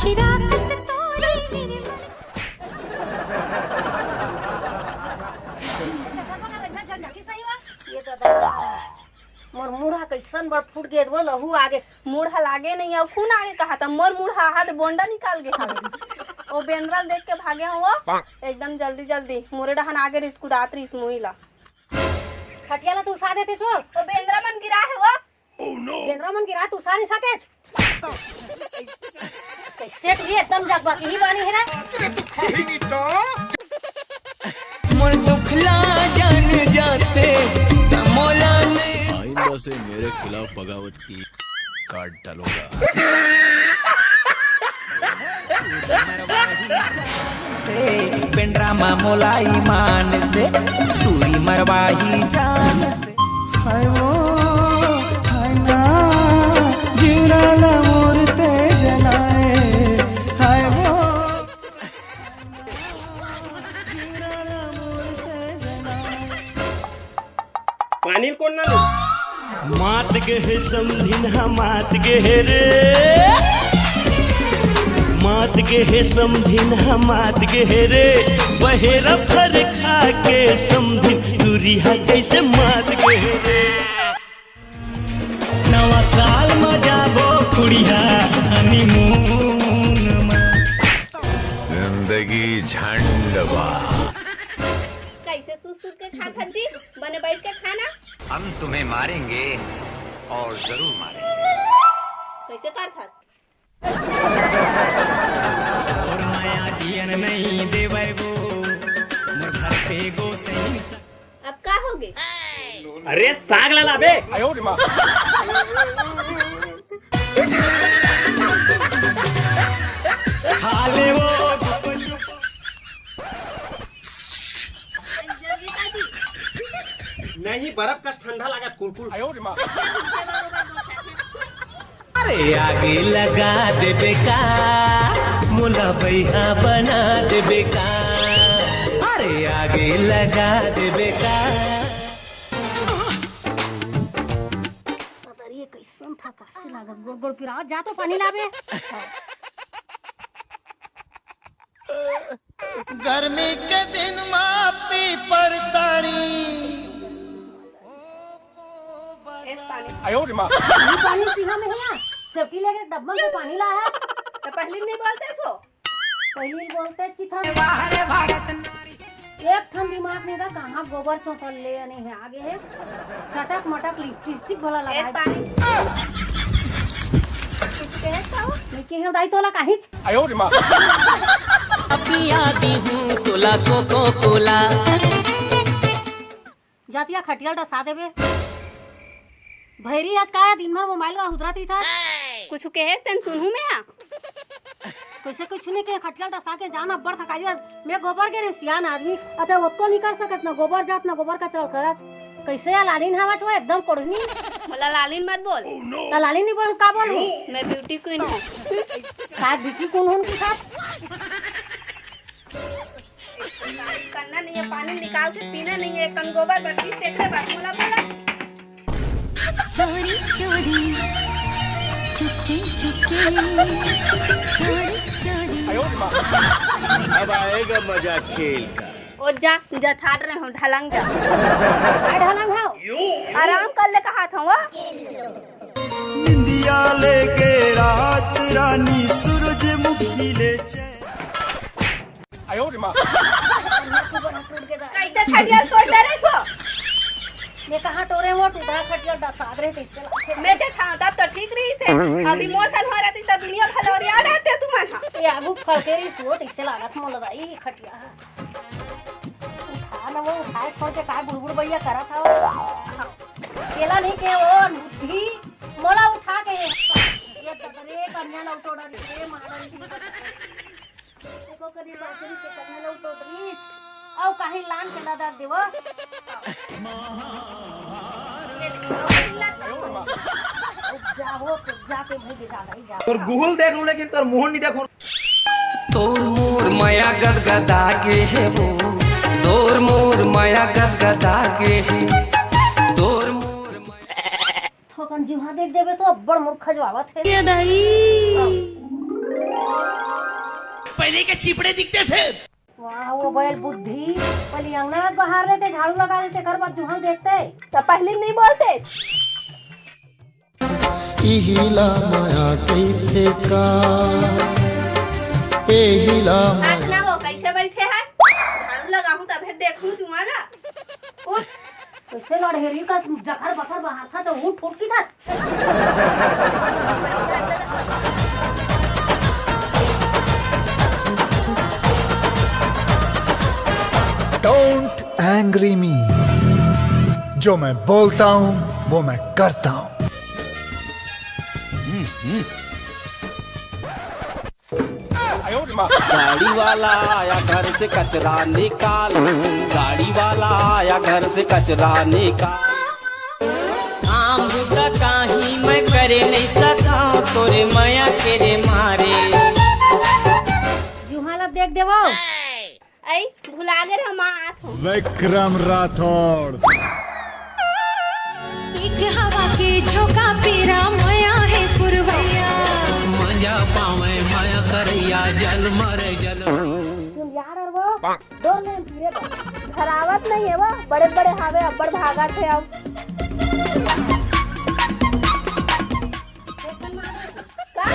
चिराग से तोड़ी मेरे मोर मुढ़ा कैसन बड़ फूट गए वो लहू आगे मुढ़ा लागे नहीं अब खून आगे कहा था मोर मुढ़ा हाथ बोंडा निकाल गए वो बेंद्रल देख के भागे हुआ एकदम जल्दी जल्दी मोरे डहन आगे रिस्क दात रिस मुईला खटियाला तू सा देते छो वो बेंद्रा मन गिरा है वो केंद्रा मन गिरा तू सा नहीं सके कैसे भी एकदम जगवा की ही बानी है ना मोर दुखला जान जाते मौला ने आइंदा से मेरे खिलाफ बगावत की काट डालूंगा। पेंड्रा मामोलाई मान से दूरी मरवाही जान से हाय वो हाय ना जिराला मोरते जलाए हाय वो जिराला मोरते जलाए पानी कोण ना मात गे हे समधिन मात गे हे रे मात गे हे समधिन मात गे हे रे बहेरा फर खा के समधिन दूरी हा कैसे मात गे हे रे नवा साल मजाबो खुड़िया हनीमून जिंदगी झंडवा कैसे सूत सूत के खा था जी बने बैठ के खाना हम तुम्हें मारेंगे और जरूर मारेंगे। कैसे कर था और माया जियन नहीं देवे गो मोर घर पे गो सही अब का होगे अरे साग ला लाबे खा ले वो नहीं बर्फ का ठंडा लगा कुलकुल अरे आगे लगा दे बेका मुला भैया बना दे बेका अरे आगे लगा दे बेका ये कैसन था कासे लागत गोड़ गोड़ फिरा जा तो पानी लाबे गर्मी के दिन मापी पर तारी पानी पीना में है सबकी लेके डब्बा में पानी ला है तो पहले नहीं बोलते सो पहले बोलते कि था एक थम दिमाग में था कहाँ गोबर चौपल ले नहीं है आगे है चटक मटक लिपस्टिक भला लगा है पानी निके है दाई तोला काहीच पिया दी हूँ तोला कोको कोला जातिया खटिया डसा देबे भैरी आज का दिन भर मोबाइल का उतराती था कुछ कहे तन सुनहू में आ कैसे कुछ नहीं के खटिया डसा के जाना बड़ थकाई मैं गोबर के सियान आदमी अतः वो तो नहीं कर सकत ना गोबर जात ना गोबर का चल करत कैसे या लालिन हवा छो एकदम कोड़नी बोला लालिन मत बोल ता लालिन नहीं बोल का बोलूं मैं ब्यूटी क्वीन हूं का ब्यूटी कौन हूं के साथ करना नहीं है पानी निकाल के पीना नहीं है कन गोबर बत्ती सेकरे बात मोला बोला चोरी चोरी चुपके चुपके चोरी चोरी अब आएगा मजा खेल का। ओ जा ठाड़ रहे हो ढलंग जा ढलंग हाओ आराम कर ले कहा था वो निंदिया लेके रात रानी सूरजमुखी ले कैसे खटिया तोड़ रहे छो ये कहां टोरे वो टूटा खटिया डसा रहे कैसे मैं जे था तो ठीक रही से अभी मोशन हो रही तो दुनिया भलोरी आ रहते तुम्हारा ये आगू फल के रही सो कैसे लागत मोल दाई खटिया उठा ना वो उठाए छोड़ के का बुड़बुड़ भैया करा था केला नहीं के वो बुद्धि मोला उठा के ये तगरे कन्या ना उठोड़ा रे मारन की को करी बाकरी के कन्या ना उठोड़ी औ काहे लान के लदा देव जाओ तो जाके भेज जादा ही जा और गूगल देख लूं लेकिन तोर मुंह नहीं देखो तोर मोर माया गदगदा के है वो तोर मोर माया गदगदा के है तोर मोर ठोकन जिहा देख देबे तो बड़ मूर्ख जवावत है ये दाई पहले के चिपड़े दिखते थे। वाह वो बैल बुद्धि पहले अंगना में बाहर लेते झाड़ू लगा लेते घर पर जुहल देखते तो पहले नहीं बोलते। इहिला माया कैथे का एहिला आज ना वो कैसे बैठे हैं? झाड़ू लगाऊं तभी देखूं तुम्हारा। उठ। कैसे लड़हेरी का जखर बखर बाहर था तो ऊँट फूट की था। डोंट एंग्री मी, जो मैं बोलता हूँ वो मैं करता हूँ। गाड़ी वाला आया घर से कचरा निकाल, गाड़ी वाला आया घर से कचरा निकाल। आम बुता काही मैं करे नहीं सका तोरे माया तेरे मारे। जुहाला देख देवो आई भुला गए हम आत हो। विक्रम राठौड़। एक हवा के झोंका पीरा माया है पुरवैया। मजा पावे माया करैया जल मरे जल। तुम यार और वो दो ने धीरे धरावत नहीं है वो बड़े बड़े हावे अब्बड़ भागा थे अब। का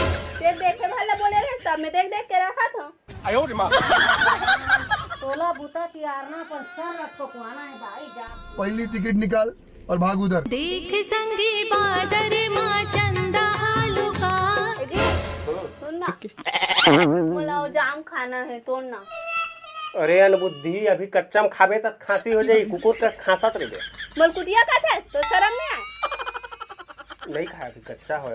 ये देखे भला बोले रहे सब में देख देख के रखा था। तोला बूता तियारना पर सर रख को कुआना है भाई जा। पहली टिकट निकाल और भाग उधर। देख संगी बादर माँ चंदा आलू का। सुनना बोला वो जाम खाना है तोड़ना। अरे अनबुद्धि अभी कच्चा में खाबे तक खांसी हो जाएगी। कुकुर का खांसत रह गया। बोल कुतिया का था तो शर्म नहीं आए। नहीं खाया अभी कच्चा हो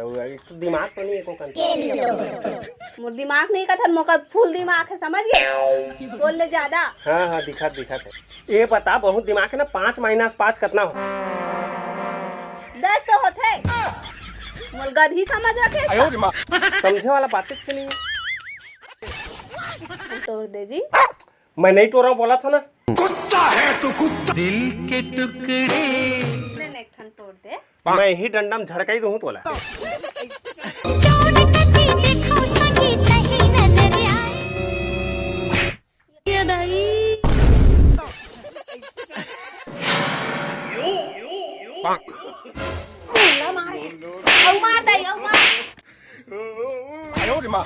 तो दिमाग तो नहीं है को कंट्रोल। मोर दिमाग नहीं का था मौका फुल दिमाग है समझ गए। बोल ले ज्यादा। हाँ हाँ दिखत दिखत है। ये बता बहुत दिमाग है ना 5 - 5 कितना हो? 10 तो होते। मोल गधी समझ रखे। समझे वाला बातें के लिए तोड़ दे जी। मैं नहीं तोड़ रहा हूँ बोला था ना। कुत्ता है तो कुत्ता। दिल के टुकड़े नहीं एक ठन तोड़ दे। मैं ही डंडा में झड़का ही दूँ तोला। चोट कटी देखो संगी कहीं नजर आए। ये दाई मार दे मार।